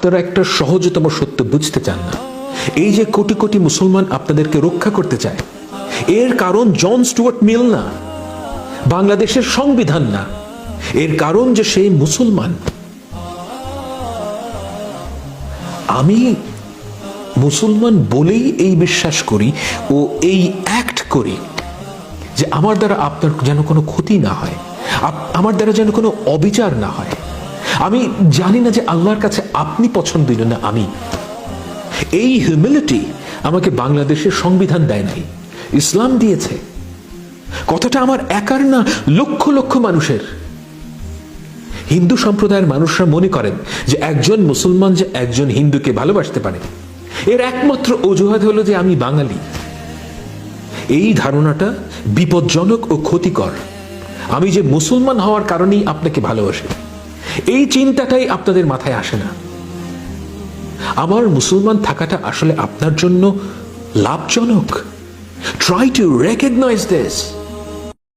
আপনারা একটা সহজতম সত্য বুঝতে চান না। এই যে কোটি কোটি মুসলমান আপনাদেরকে রক্ষা করতে চায়, এর কারণ জন স্টুয়ার্ট মিল না, বাংলাদেশের সংবিধান না, এর কারণ যে সেই মুসলমান। আমি মুসলমান বলেই এই বিশ্বাস করি ও এই অ্যাক্ট করি যে আমার দ্বারা আপনার যেন কোনো ক্ষতি না হয়, আমার দ্বারা যেন কোনো অবিচার না হয়। আমি জানি না যে আল্লাহর কাছে আপনি পছন্দনীয় না আমি। এই হিউমিলিটি আমাকে বাংলাদেশের সংবিধান দেয় নাই, ইসলাম দিয়েছে। কথাটা আমার একার না, লক্ষ লক্ষ মানুষের। হিন্দু সম্প্রদায়ের মানুষরা মনে করেন যে একজন মুসলমান যে একজন হিন্দুকে ভালোবাসতে পারে, এর একমাত্র অজুহাত হলো যে আমি বাঙালি। এই ধারণাটা বিপজ্জনক ও ক্ষতিকর। আমি যে মুসলমান হওয়ার কারণেই আপনাকে ভালোবাসি, এই চিন্তাটাই আপনাদের মাথায় আসে না। আমার মুসলমান থাকাটা আসলে আপনার জন্য লাভজনক। Try to recognise this.